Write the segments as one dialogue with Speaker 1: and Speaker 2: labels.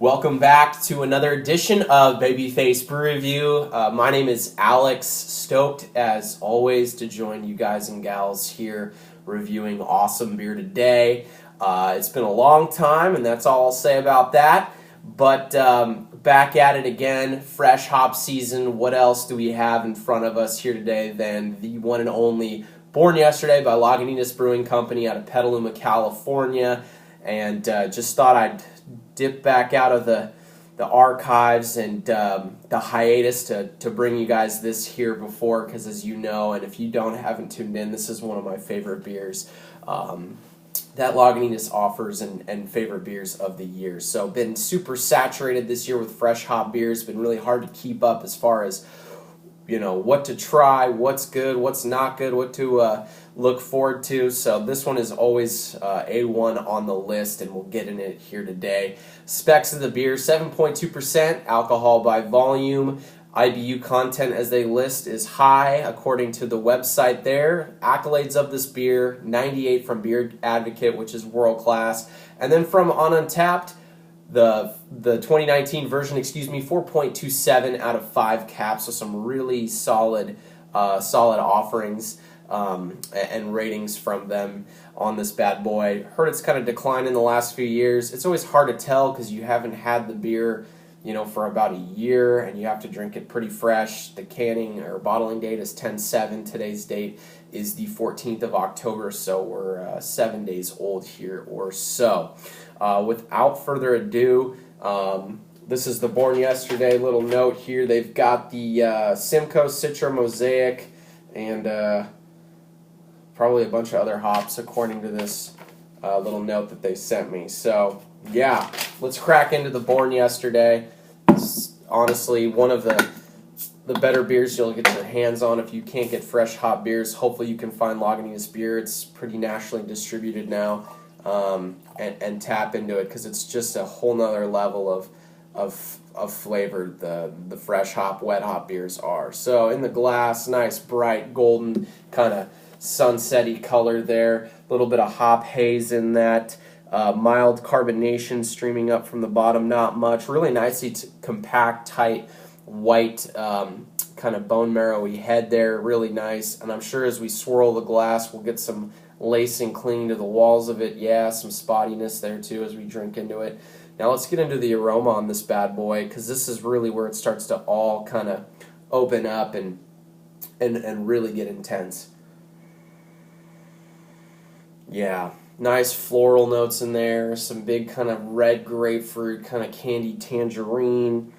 Speaker 1: Welcome back to another edition of Babyface Brew Review. My name is Alex, stoked as always to join you guys and gals here reviewing awesome beer today. It's been a long time, and that's all I'll say about that. But back at it again, fresh hop season. What else do we have in front of us here today than the one and only Born Yesterday by Lagunitas Brewing Company out of Petaluma, California. And just thought I'd dip back out of the archives and the hiatus to bring you guys this here before, because as you know, and if you haven't tuned in, this is one of my favorite beers that Lagunitas offers and favorite beers of the year. So been super saturated this year with fresh hop beers. Been really hard to keep up as far as what to try, what's good, what's not good, what to look forward to. So this one is always A1 on the list, and we'll get in it here today. Specs of the beer: 7.2% alcohol by volume. IBU content, as they list, is high according to the website there. Accolades of this beer: 98 from Beer Advocate, which is world class, and then from on Untapped, the 2019 version, 4.27 out of 5 caps, so some really solid offerings and ratings from them on this bad boy. Heard it's kind of declined in the last few years. It's always hard to tell because you haven't had the beer for about a year, and you have to drink it pretty fresh. The canning or bottling date is 10/7. Today's date is the 14th of October, so we're 7 days old here or so. Without further ado, this is the Born Yesterday. Little note here: they've got the Simcoe Citra Mosaic and probably a bunch of other hops according to this little note that they sent me. So yeah, let's crack into the Born Yesterday. It's honestly one of the better beers you'll get your hands on if you can't get fresh hop beers. Hopefully you can find Lagunitas beer. It's pretty nationally distributed now, and tap into it, because it's just a whole nother level of flavor the fresh hop, wet hop beers are. So in the glass, nice bright golden kind of sunsetty color there. A little bit of hop haze in that. Mild carbonation streaming up from the bottom, not much. Really nicely compact, tight, white, kind of bone marrowy head there. Really nice. And I'm sure as we swirl the glass, we'll get some lacing clinging to the walls of it. Yeah, some spottiness there too as we drink into it. Now let's get into the aroma on this bad boy, because this is really where it starts to all kind of open up and really get intense. Yeah, nice floral notes in there, some big kind of red grapefruit, kind of candied tangerine.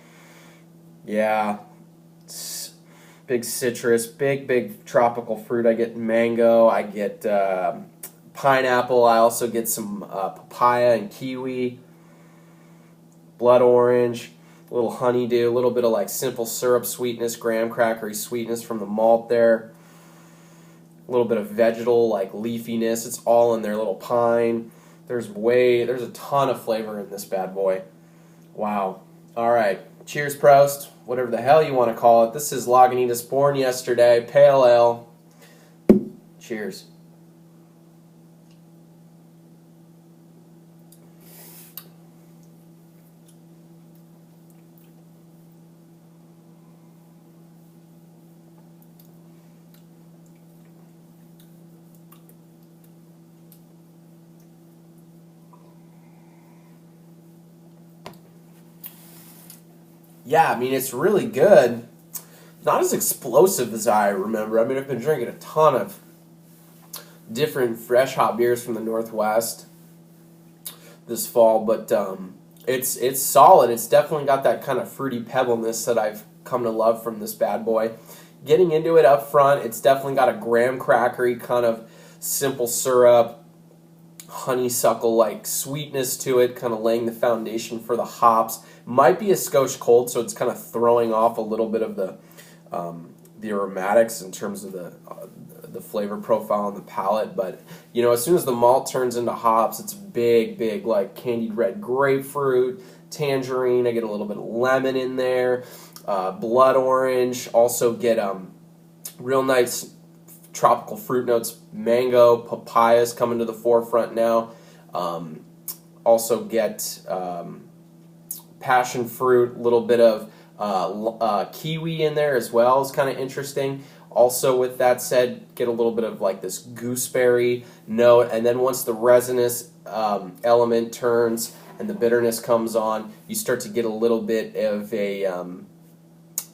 Speaker 1: Yeah, big citrus, big tropical fruit. I get mango, I get pineapple, I also get some papaya and kiwi, blood orange, a little honeydew, a little bit of like simple syrup sweetness, graham crackery sweetness from the malt there. A little bit of vegetal like leafiness. It's all in there. Little pine. There's a ton of flavor in this bad boy. Wow. All right. Cheers, Prost. Whatever the hell you want to call it. This is Lagunitas Born Yesterday Pale Ale. Cheers. Yeah, I mean, it's really good. Not as explosive as I remember. I mean, I've been drinking a ton of different fresh hop beers from the Northwest this fall, but it's solid. It's definitely got that kind of fruity pebbleness that I've come to love from this bad boy. Getting into it up front, it's definitely got a graham crackery kind of simple syrup, honeysuckle-like sweetness to it, kind of laying the foundation for the hops. Might be a Scotch cold, so it's kind of throwing off a little bit of the aromatics in terms of the flavor profile on the palate. But as soon as the malt turns into hops, it's big like candied red grapefruit, tangerine. I get a little bit of lemon in there, blood orange. Also get real nice tropical fruit notes, mango, papayas coming to the forefront now. Also get passion fruit, a little bit of kiwi in there as well is kind of interesting. Also, with that said, get a little bit of like this gooseberry note, and then once the resinous element turns and the bitterness comes on, you start to get a little bit of a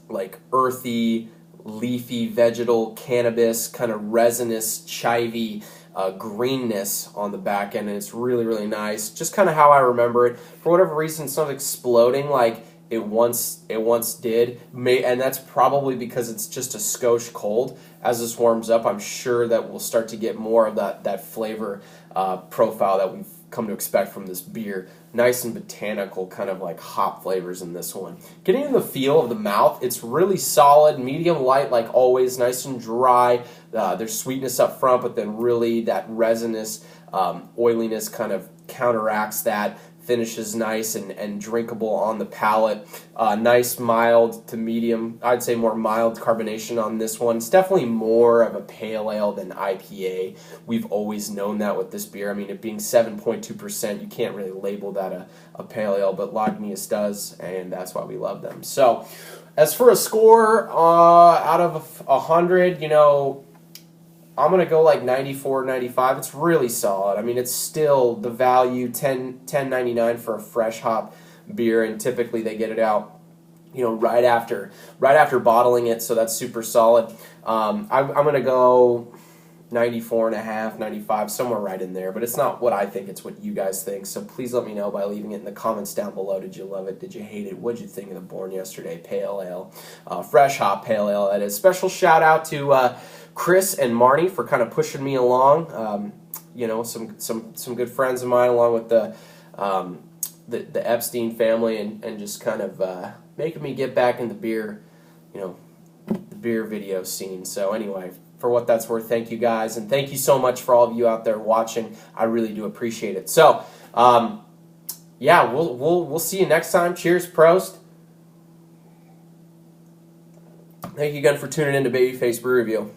Speaker 1: like earthy, leafy, vegetal, cannabis, kind of resinous, chivy greenness on the back end, and it's really, really nice. Just kind of how I remember it. For whatever reason, it's not exploding like it once did, and that's probably because it's just a skosh cold. As this warms up, I'm sure that we'll start to get more of that flavor profile that we've come to expect from this beer. Nice and botanical, kind of like hop flavors in this one. Getting into the feel of the mouth, it's really solid, medium light like always, nice and dry. There's sweetness up front, but then really that resinous oiliness kind of counteracts that. Finishes nice and drinkable on the palate. Nice mild to medium, I'd say more mild carbonation on this one. It's definitely more of a pale ale than IPA. We've always known that with this beer. I mean, it being 7.2%, you can't really label that a pale ale, but Lagunitas does, and that's why we love them. So, as for a score, out of 100, you know, I'm going to go like 94, 95. It's really solid. I mean, it's still the value, $10.99 for a fresh hop beer, and typically they get it out, you know, right after bottling it, so that's super solid. I'm going to go 94 and a half, 95, somewhere right in there, but it's not what I think, it's what you guys think. So please let me know by leaving it in the comments down below. Did you love it? Did you hate it? What did you think of the Born Yesterday Pale Ale? Fresh hop pale ale, that is. Special shout out to Chris and Marnie for kind of pushing me along. You know, some good friends of mine, along with the Epstein family, and just kind of making me get back in the beer, you know, the beer video scene. So anyway, for what that's worth, thank you guys, and thank you so much for all of you out there watching. I really do appreciate it. So, yeah, we'll see you next time. Cheers, Prost. Thank you again for tuning in to Babyface Brew Review.